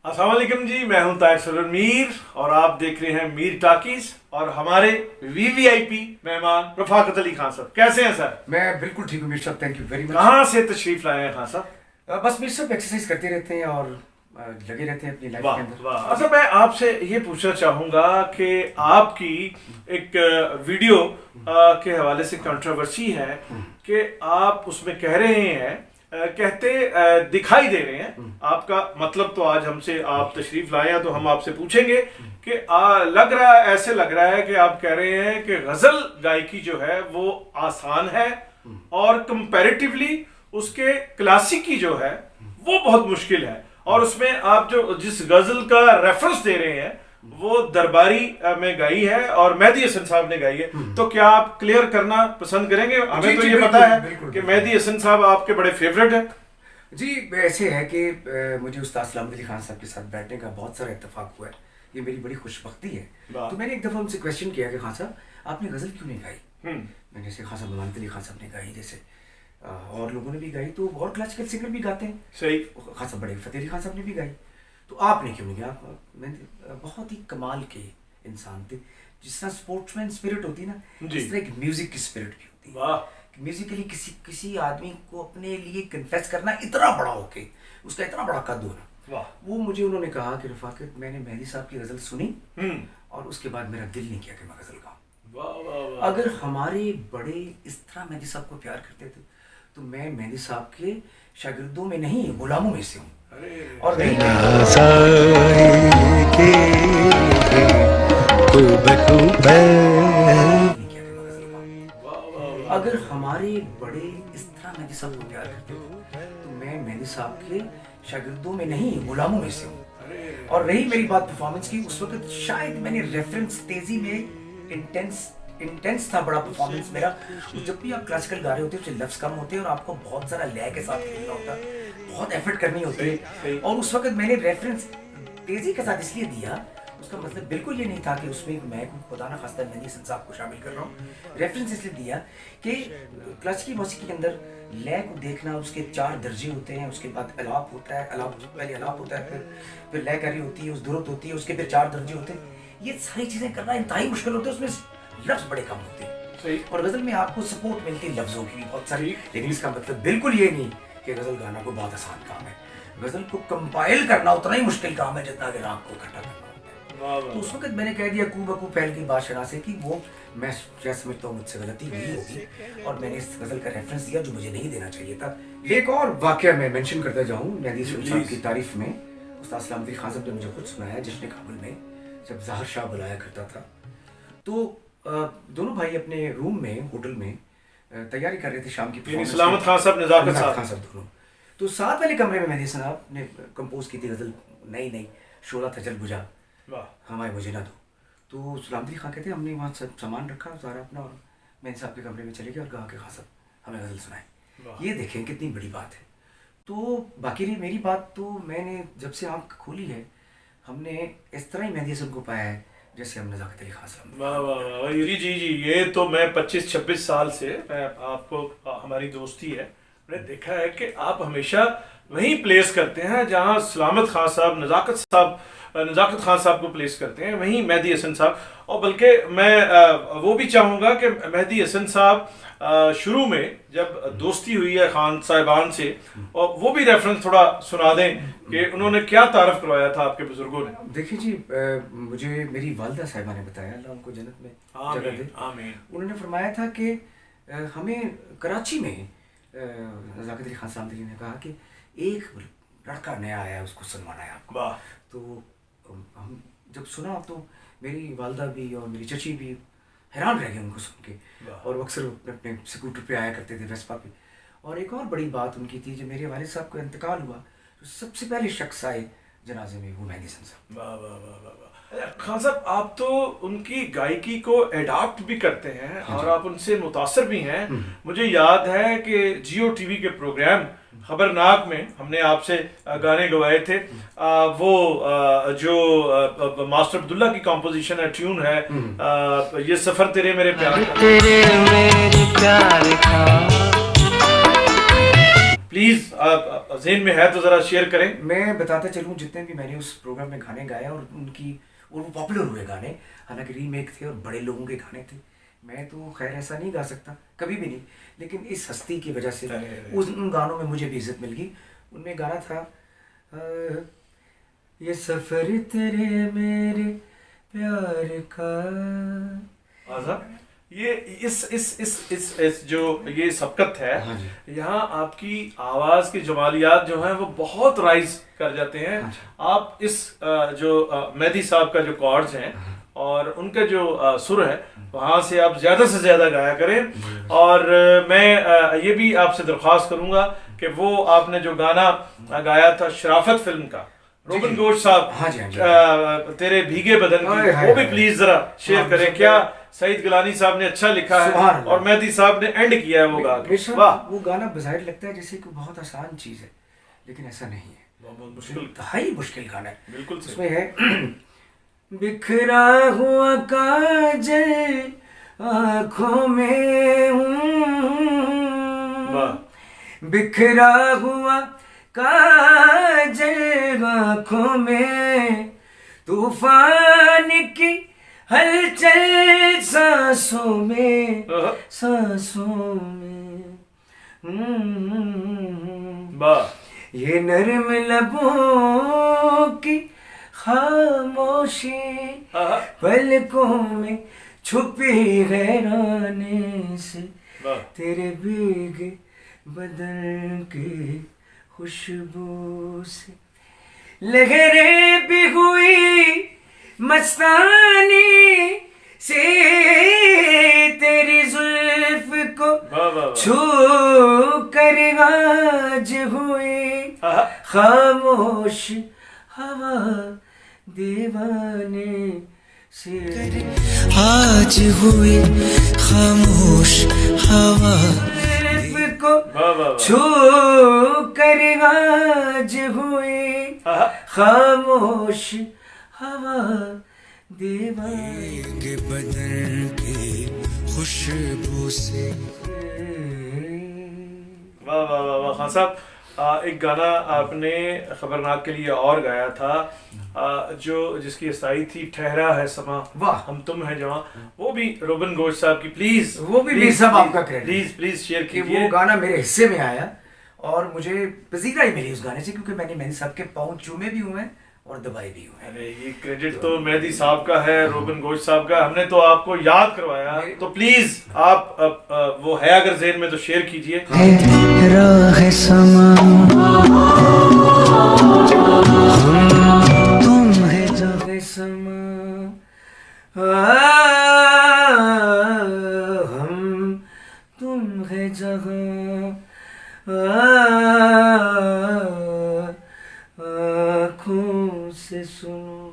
अस्सलाम वालेकुम जी, मैं हूं ताहिर सरोवर मीर और आप देख रहे हैं मीर टॉकीज और हमारे वीवीआईपी मेहमान रफाकत अली खान साहब। कैसे हैं सर? मैं बिल्कुल ठीक हूँ मीर साहब, थैंक यू वेरी मच। कहाँ से तशरीफ लाए हैं खान साहब? बस मीर साहब एक्सरसाइज करते रहते हैं और लगे रहते हैं अपनी लाइफ के अंदर। वाह। अच्छा, मैं आपसे ये पूछना चाहूंगा कि आपकी एक वीडियो के हवाले से कंट्रोवर्सी है कि आप उसमें कह रहे हैं कहते दिखाई दे रहे हैं। आपका मतलब तो आज हमसे आप तशरीफ लाए हैं तो हम आपसे पूछेंगे कि ऐसे लग रहा है कि आप कह रहे हैं कि गजल गायकी जो है वो आसान है और कंपैरेटिवली उसके क्लासिकी जो है वो बहुत मुश्किल है, और उसमें आप जो जिस गजल का रेफरेंस दे रहे हैं वो दरबारी में गाई है और मेहदी हसन साहब ने गाई है। तो क्या आप क्लियर करना पसंद करेंगे? हमें तो ये पता है कि मेहदी हसन साहब आपके बड़े फेवरेट हैं। जी, ऐसे है कि मुझे उस्ताद सलामत अली खान साहब के साथ बैठने का बहुत सारा इत्तेफाक हुआ है, ये मेरी बड़ी खुशबख्ती है। तो मैंने एक दफ़ा उनसे क्वेश्चन किया कि खान साहब आपने गज़ल क्यों नहीं गाई? मैंने जैसे खान साहब ममानत अली खान साहब ने गाई, जैसे और लोगों ने भी गाई, तो और क्लासिकल सिंगर भी गाते हैं। सही। खान साहब बड़े फतेह अली खान साहब ने भी गाई, तो आपने क्यों नहीं गाया? मैंने बहुत ही कमाल के इंसान थे, जिस तरह स्पोर्ट्समैन स्पिरिट होती है ना, जिस तरह एक म्यूजिक की स्पिरिट भी होती है। वाह। म्यूजिकली किसी आदमी को अपने लिए कन्फेस करना, इतना बड़ा होके उसका इतना बड़ा कद होना, वाह। वो मुझे उन्होंने कहा कि रफाकत, मैंने मेहदी साहब की गजल सुनी और उसके बाद मेरा दिल नहीं किया कि मैं गजल गाऊं। अगर हमारे बड़े इस तरह मेहदी साहब को प्यार करते थे तो मैं मेहदी साहब के शागिर्दों में नहीं, गुलामों में से हूँ। और अगर हमारे बड़े इस तरह मेहदी साहब को प्यार करते थे तो मैं मेहदी साहब के शागिर्दों में नहीं, गुलामों में से हूँ। और रही मेरी बात परफॉर्मेंस की, उस वक्त शायद मैंने रेफरेंस तेजी में इंटेंस था बड़ा परफॉर्मेंस मेरा। जब भी आप क्लासिकल गा रहे होते हैं उससे लफ्ज कम होते हैं और आपको बहुत सारा लय के साथ खेलना होता है, बहुत एफर्ट करनी होती है। और उस वक्त मैंने रेफरेंस तेजी के साथ इसलिए दिया, उसका मतलब बिल्कुल ये नहीं था कि उसमें मैं खुदा ना खास्ता मेहदी हसन साहब को शामिल कर रहा हूँ। रेफरेंस इसलिए दिया कि क्लासिकल मौसीकी के अंदर लय को देखना, उसके 4 दर्जे होते हैं, उसके बाद अलाप होता है, पहले अलाप होता है, फिर लय करी होती है, उस दुरुत होती है, उसके फिर 4 दर्जे होते हैं। ये सारी चीजें करना इंतहाई मुश्किल होता है, उसमें लफ्ज बड़े कम होते हैं। और गजल में आपको सपोर्ट मिलती है लफ्जों की बहुत सारी, लेकिन इसका मतलब बिल्कुल ये नहीं कि गजल गाना कोई बहुत आसान काम है। गजल को कंपाइल करना उतना ही मुश्किल काम है जितना कि राग को इकट्ठा करना होता है। तो उस वक्त मैंने कह दिया कू बकू पहल की बादशाह से कि वो मैं क्या समझता हूँ मुझसे गलती हुई होगी और मैंने इस गजल का रेफरेंस दिया जो मुझे नहीं देना चाहिए था। एक और वाकया मैं मेंशन करता जाऊँ मेहदी साहब की तारीफ में, उस्ताद सलामत अली खान साहब ने मुझे खुद सुनाया जश्न काबुल में, जब ज़ाहिर शाह बुलाया करता था तो दोनों भाई अपने रूम में होटल में तैयारी कर रहे थे शाम की। सलामत खान साहब, नज़ाकत खान साहब दोनों। तो साथ वाले कमरे में मेहदी साहब ने कंपोज की थी गजल, नई शोला था जल बुझा हमारे मुझे ना दो। तो सलामत अली खान कहते हमने वहाँ सब सामान रखा सारा अपना और मेहदी साहब के कमरे में चले गए और कहा कि खान साहब हमें गजल सुनाए। ये देखें कितनी बड़ी बात है। तो बाकी रही मेरी बात, तो मैंने जब से आँख खोली है हमने इस तरह ही मेहदी हसन को पाया है जैसे हम नज़ाकत अली खान साहब। वाह वाह वाह जी, ये तो मैं 25-26 साल से मैं आपको, हमारी दोस्ती है, मैंने देखा है कि आप हमेशा वहीं प्लेस करते हैं जहां सलामत खान साहब, नज़ाकत खान साहब को प्लेस करते हैं, वहीं मेहदी हसन साहब। और बल्कि मैं वो भी चाहूँगा कि मेहदी हसन साहब शुरू में जब दोस्ती हुई है खान साहिबान से, और वो भी रेफरेंस थोड़ा सुना दें कि उन्होंने क्या तारफ करवाया था आपके बुजुर्गों ने। देखिए जी, मुझे मेरी वालिदा साहिबा ने बताया, अल्लाह उनको जन्नत में जगह दे, आमीन। उन्होंने फरमाया था कि हमें कराची में नज़ाकत अली खान साहब ने कहा कि एक लड़का नया आया है, उसको सुनवाना है आपको। तो हम जब सुना तो मेरी वालिदा भी और मेरी चची भी हैरान रह गए उनको सुन के, और अक्सर अपने स्कूटर पे आया करते थे, वेस्पा पे। और एक और बड़ी बात उनकी थी, जब मेरे वालिद साहब का इंतकाल हुआ तो सबसे पहले शख्स आए जनाजे में वो मेहदी हसन साहब। वाह वाह वाह वाह। खान साहब, आप तो उनकी गायकी को एडाप्ट भी करते हैं और आप उनसे मुतासर भी हैं। मुझे याद है कि जियो टीवी के प्रोग्राम खबरनाक में हमने आपसे गाने गवाए थे। वो जो मास्टर अब्दुल्ला की कॉम्पोजिशन है, ट्यून है, ये सफर तेरे मेरे प्यार का। प्लीज आप ज़हन में है तो जरा शेयर करें। मैं बताता चलूँ जितने भी मैंने उस प्रोग्राम में गाने गाए और वो पॉपुलर हुए गाने, हालांकि रीमेक थे और बड़े लोगों के गाने थे। मैं तो खैर ऐसा नहीं गा सकता, कभी भी नहीं, लेकिन इस हस्ती की वजह से उन गानों में मुझे भी इज्जत मिल गई। उनमें गाना था ये सफर तेरे मेरे प्यार का। ये इस जो ये सबकत है, हाँ यहाँ आपकी आवाज की जमालियात जो है वो बहुत राइज कर जाते हैं। हाँ आप इस जो मेहदी साहब का जो कॉर्ड्स हैं और उनका जो सुर है वहाँ से आप ज्यादा से ज्यादा गाया करें। और मैं ये भी आपसे दरख्वास्त करूंगा कि वो आपने जो गाना गाया था शराफत फिल्म का, रोबन घोष साहब, हाँ जी, तेरे भीगे बदन की, वो भी प्लीज जरा शेयर करें। क्या सईद गिलानी साहब ने अच्छा लिखा है और मेहदी साहब ने एंड किया है वो गा के। वाह, वो गाना बज़ाहिर लगता है जैसे कि बहुत आसान चीज है, लेकिन ऐसा नहीं है, बहुत मुश्किल, इंतहाई मुश्किल गाना है। बिल्कुल उसमें है बिखरा हुआ काजल आँखों में हूँ, बिखरा हुआ काजल आँखों में, तूफान की हलचल सांसों में, सांसों में। ये नरम लबों की खामोशी, पलकों में छुपी हैरानी से, तेरे भीगे बदन की खुशबू से, लहरें भी हुई मस्तानी से, तेरी जुल्फ को छू कर आज हुई खामोश हवा दीवाने से, आज हुई खामोश हवा को छू कर आज हुई खामोश हवा दीवाने बदन की खुशबू से। वाह वाह वाह वाह खान साहब, एक गाना आपने खबरनाक के लिए और गाया था जो जिसकी स्थाई थी ठहरा है समा, वाह, हम तुम है जवां, वो भी रोबन घोष साहब की, प्लीज वो भी सब आपका प्लीज प्लीज शेयर कीजिए। वो गाना मेरे हिस्से में आया और मुझे पसीना ही मिली उस गाने से, क्योंकि मैंने मेहदी साहब के पाँव चूमे भी हुए हैं और दबाए भी हुए हैं। अरे ये क्रेडिट तो मेहदी साहब का है, रोबन घोष साहब का, हमने तो आपको याद करवाया, तो प्लीज आप वो है अगर ज़हन में तो शेयर कीजिए। राह समा तुम है जगह समा, हम तुम है जगह, आँखों से सुनो,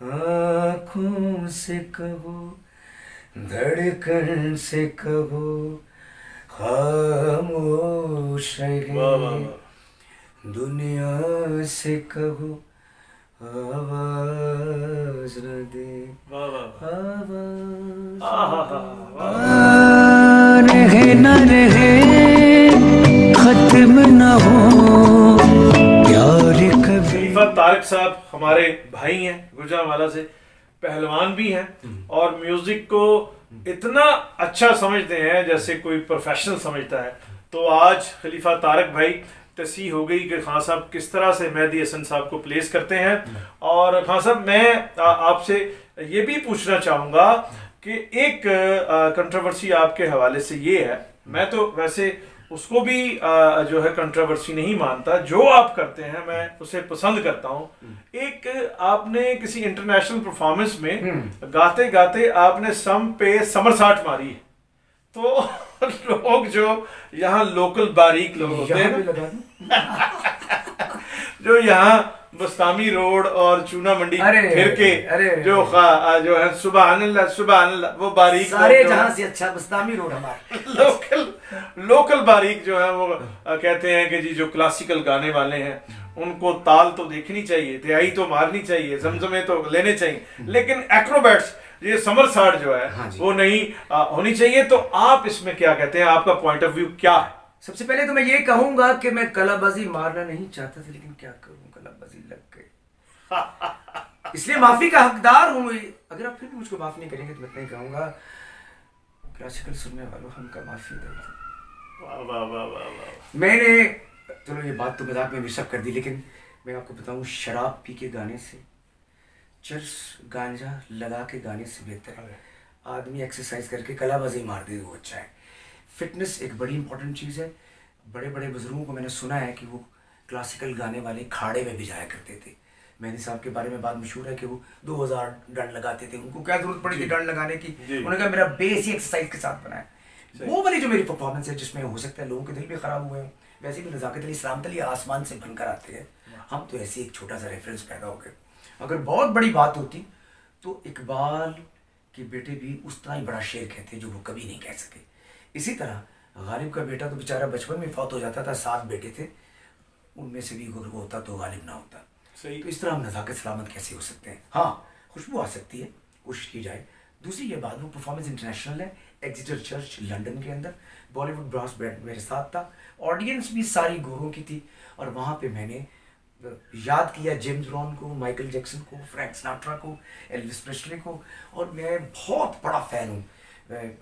आँखों से कहो, धड़कन से कहो, खामोश है दुनिया से कहो, आवाज न दे, आवाज रहे न रहे, खत्म न हो प्यार कभी। खलीफा तारक साहब हमारे भाई हैं, गुजरांवाला से, पहलवान भी हैं और म्यूजिक को इतना अच्छा समझते हैं जैसे कोई प्रोफेशनल समझता है। तो आज खलीफा तारक भाई तसी हो गई कि खान साहब किस तरह से मेहदी हसन साहब को प्लेस करते हैं। और खान साहब मैं आपसे ये भी पूछना चाहूँगा कि एक कंट्रोवर्सी आपके हवाले से ये है, मैं तो वैसे उसको भी जो है कंट्रोवर्सी नहीं मानता, जो आप करते हैं मैं उसे पसंद करता हूँ। एक आपने किसी इंटरनेशनल परफॉर्मेंस में गाते गाते आपने सम पे समरसाट मारी है, तो लोग जो यहाँ लोकल बारीक लोग होते हैं जो यहाँ बस्तामी रोड और चूना मंडी फिर के जो है सुभान अल्लाह वो बारीक सारे जहां से अच्छा बस्तामी रोड हमारे लोकल बारीक जो है वो कहते हैं कि जी जो क्लासिकल गाने वाले हैं उनको ताल तो देखनी चाहिए, तिहाई तो मारनी चाहिए, जमजमे तो लेने चाहिए, लेकिन एक्रोबैट्स ये समरसाट जो है वो नहीं होनी चाहिए। तो आप इसमें क्या कहते हैं, आपका पॉइंट ऑफ व्यू क्या है? सबसे पहले तो मैं ये कहूंगा कि मैं कलाबाजी मारना नहीं चाहता था, लेकिन क्या करूं, कलाबाजी लग गई, इसलिए माफी का हकदार हूं। अगर आप फिर भी मुझको माफ नहीं करेंगे तो मैं नहीं कहूंगा, क्लासिकल सुनने वालों हमका माफी दे। वाह वाह वाह वाह वाह। मैंने, चलो ये बात तो मजाक में मिक्सअप कर दी, लेकिन मैं आपको बताऊं, शराब पी के गाने से, चर्स गांजा लगा के गाने से बेहतर है आदमी एक्सरसाइज करके कलाबाजी मार दे, वो अच्छा है। फिटनेस एक बड़ी इंपॉर्टेंट चीज़ है। बड़े बड़े बुजुर्गों को मैंने सुना है कि वो क्लासिकल गाने वाले खाड़े में भी जाया करते थे। मेहंदी साहब के बारे में बात मशहूर है कि वो 2000 डंड लगाते थे, उनको क्या जरूरत पड़ी थी डंड लगाने की, उन्होंने कहा मेरा बेस ही एक्सरसाइज के साथ बना है। वो वाली जो मेरी परफॉर्मेंस है, जिसमें हो सकता है लोगों के दिल भी खराब हुए हैं, वैसे भी नज़ाकत अली सलामत अली आसमान से बनकर आते हैं, हम तो ऐसे एक छोटा सा रेफरेंस पैदा हो गए। अगर बहुत बड़ी बात होती तो इकबाल के बेटे भी उस तरह ही बड़ा शेर कहते जो वो कभी नहीं कह सके। इसी तरह गालिब का बेटा तो बेचारा बचपन में फौत हो जाता था, 7 बेटे थे, उनमें से भी गुरु होता तो गालिब ना होता। सही। तो इस तरह हम नज़ाकत सलामत कैसे हो सकते हैं? हाँ, खुशबू आ सकती है, कोशिश की जाए। दूसरी ये बात, वो परफॉर्मेंस इंटरनेशनल है, एग्जिटर चर्च लंदन के अंदर, बॉलीवुड ब्रास बैंड मेरे साथ था, ऑडियंस भी सारी गोरों की थी, और वहाँ पे मैंने याद किया जेम्स ब्राउन को, माइकल जैक्सन को, फ्रैंक सिनाट्रा को, एल्विस प्रेस्ले को, और मैं बहुत बड़ा फ़ैन हूँ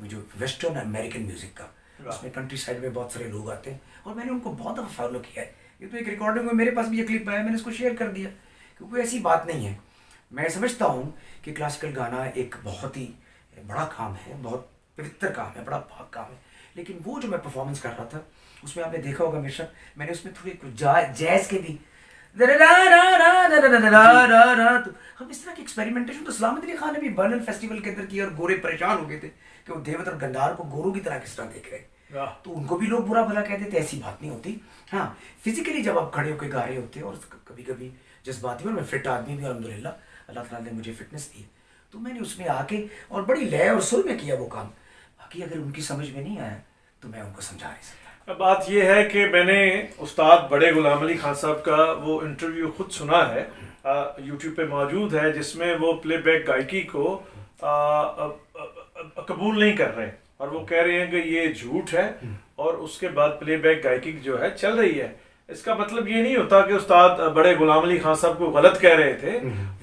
जो वेस्टर्न अमेरिकन म्यूज़िक का। उसमें कंट्री साइड में बहुत सारे लोग आते हैं और मैंने उनको बहुत दफ़ा फॉलो किया है। ये तो एक रिकॉर्डिंग में मेरे पास भी ये क्लिप आया, मैंने इसको शेयर कर दिया, क्योंकि ऐसी बात नहीं है। मैं समझता हूँ कि क्लासिकल गाना एक बहुत ही बड़ा काम है, बहुत पवित्र काम है, बड़ा पाक काम है, लेकिन वो जो मैं परफॉर्मेंस कर रहा था उसमें आपने देखा होगा हमेशा मैंने उसमें थोड़ी कुछ जैज़ के भी तो हम इस तरह की एक्सपेरिमेंटेशन तो सलामत अली खान ने भी बर्नल फेस्टिवल के अंदर किया, और गोरे परेशान हो गए थे कि वो देवत और गंदार को गोरों की तरह किस तरह देख रहे हैं, तो उनको भी लोग बुरा भला कहते थे। ऐसी बात नहीं होती। हाँ, फिजिकली जब आप खड़े होकर गा रहे होते हैं, और कभी कभी जज्बाती में, मैं फिट आदमी भी अल्हम्दुलिल्लाह, अल्लाह ताला ने मुझे फिटनेस दी, तो मैंने उसमें आके और बड़ी लय और सुर में किया वो काम। बाकी अगर उनकी समझ में नहीं आया तो मैं उनको समझा नहीं सकता। बात यह है कि मैंने उस्ताद बड़े गुलाम अली खान साहब का वो इंटरव्यू खुद सुना है, यूट्यूब पे मौजूद है, जिसमें वो प्लेबैक गायकी को कबूल नहीं कर रहे और वो कह रहे हैं कि ये झूठ है, और उसके बाद प्लेबैक गायकी जो है चल रही है। इसका मतलब ये नहीं होता कि उस्ताद बड़े गुलाम अली खान साहब को गलत कह रहे थे,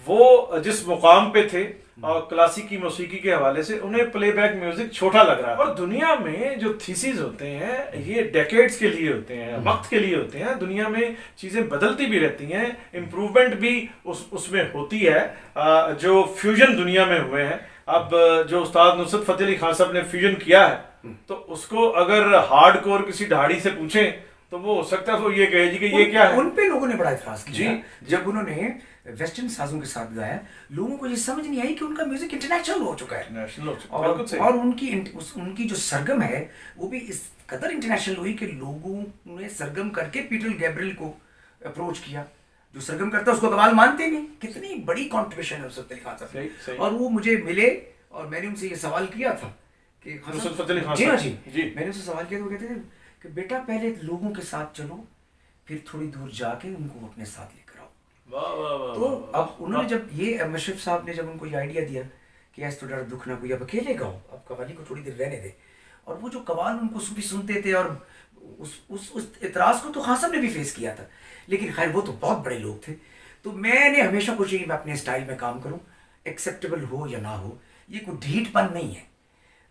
वो जिस मुकाम पे थे और क्लासिकी मौसीकी के हवाले से उन्हें प्लेबैक म्यूजिक छोटा लग रहा है। और दुनिया में जो थीसिस होते हैं ये डेकेड्स के लिए होते हैं, वक्त के लिए होते हैं। दुनिया में चीज़ें बदलती भी रहती हैं, इम्प्रूवमेंट भी उसमें होती है। जो फ्यूजन दुनिया में हुए हैं, अब जो उस्ताद नुसरत फतेह अली खान साहब ने फ्यूजन किया है, तो उसको अगर हार्ड कोर किसी ढाड़ी से पूछें तो वो हो सकता है वो ये कहे जी कि ये क्या है। उन पे लोगों ने बड़ा इतराज किया जी, जब उन्होंने वेस्टर्न साजों के साथ गाया, लोगों को ये समझ नहीं आई कि उनका म्यूजिक इंटरनेशनल हो चुका है, और उनकी जो सरगम है वो भी इस कदर इंटरनेशनल हुई कि लोगों ने सरगम करके पीटर गैब्रियल को अप्रोच किया। जो सरगम करता है उसको कमाल मानते नहीं। कितनी बड़ी कॉन्ट्रीब्यूशन है नुसरत अली खान साहब। और वो मुझे मिले और मैंने उनसे ये सवाल किया था कि जी हाँ जी, मैंने उनसे सवाल किया तो वो कहते थे कि बेटा पहले लोगों के साथ चलो, फिर थोड़ी दूर जाके उनको अपने साथ लेकर आओ। वाह वाह वाह। तो अब उन्होंने जब ये मशरफ साहब ने जब उनको ये आइडिया दिया कि ऐसा तो डर दुख ना कोई, अब अकेले गाओ, अब कवाली को थोड़ी देर रहने दे, और वो जो कवाल उनको भी सुनते थे, और उस इतराज को तो खान साहब ने भी फेस किया था, लेकिन खैर वो तो बहुत बड़े लोग थे। तो मैंने हमेशा कोशिश की मैं अपने स्टाइल में काम करूं, एक्सेप्टेबल हो या ना हो, ये कोई ढीठपन नहीं है,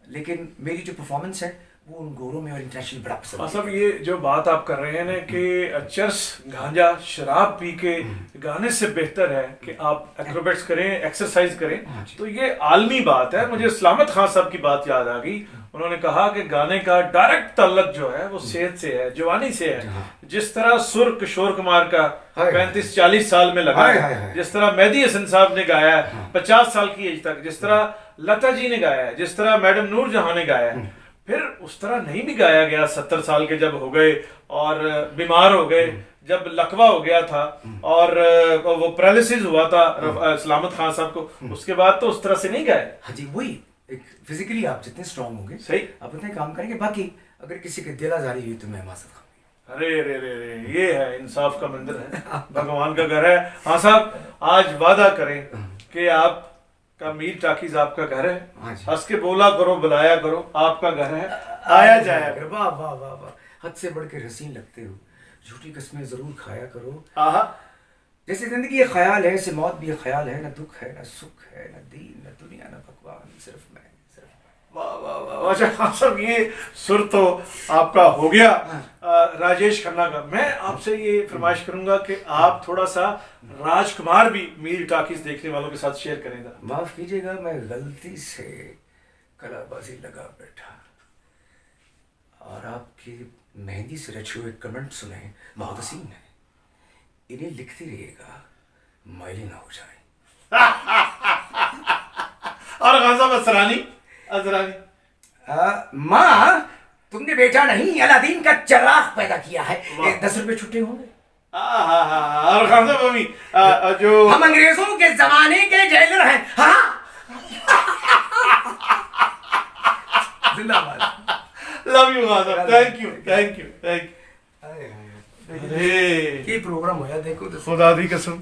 लेकिन मेरी जो परफॉर्मेंस है वो उन गोरों में और इंटरनेशनल बड़ा पसंद है। सब ये जो बात आप कर रहे हैं ना कि चर्स गांजा शराब पी के गाने से बेहतर है कि आप एक्रोबेट्स करें, एक्सरसाइज करें, तो ये आलमी बात है। मुझे सलामत खान साहब की बात याद आ गई। उन्होंने कहा कि गाने का डायरेक्ट ताल्लुक जो है वो सेहत से है, जवानी से है। जिस तरह सुर किशोर कुमार का 35-40 साल में लगा है, जिस तरह मेहदी हसन साहब ने गाया है 50 साल की एज तक, जिस तरह लता जी ने गाया है, जिस तरह मैडम नूर जहां ने गाया है, फिर उस तरह नहीं भी गाया गया। 70 साल के जब हो गए और बीमार हो गए, जब लकवा हो गया था और वो पैरालिसिस हुआ था सलामत खान साहब को, उसके बाद तो उस तरह से नहीं गाए। हाँ जी, वही फिजिकली आप जितने स्ट्रांग होंगे सही, आप उतने काम करेंगे। बाकी अगर किसी की दिल आजारी हुई तो मैं माजरत खाऊंगी। अरे रे रे रे, ये है इंसाफ का मंदिर है, भगवान का घर है। हाँ साहब, आज वादा करें कि आप का मीर टाकीज आपका घर है, हंस के बोला करो, बुलाया करो, आपका घर है, आया जाया करो। वाह वाह वाह वाह। हद से बढ़ के हसीन लगते हो। झूठी कस्में जरूर खाया करो। आहा, जैसे जिंदगी एक ख्याल है, ऐसे मौत भी एक ख्याल है। न दुख है, न सुख है, न दीन, न दुनिया, न भगवान, सिर्फ मैं, सिर्फ मैं। वाह वाह वाह। अच्छा खान साहब, ये सुर तो आपका हो गया राजेश खन्ना का। मैं आपसे ये फरमाइश करूंगा कि आप थोड़ा सा राजकुमार भी मीर टाकीज देखने वालों के साथ शेयर करें जरा। माफ कीजिएगा, मैं गलती से कलाबाजी लगा बैठा और आपकी मेहंदी से रचे हुए कमेंट सुने, बहुत हसीन है। इन्हें लिखती रहिएगा, मैली ना हो जाए। और खान साहब असरानी, असरानी माँ, तुमने बेटा नहीं अलादीन का चिराग पैदा किया है। 10 रुपए छुट्टे होंगे। और खान साहब अभी जो हम अंग्रेजों के जमाने के जेलर हैं। हाँ जिंदाबाद। लव यू खान साहब, thank you thank you thank you. ये प्रोग्राम होया देखो तो खुदा दी कसम।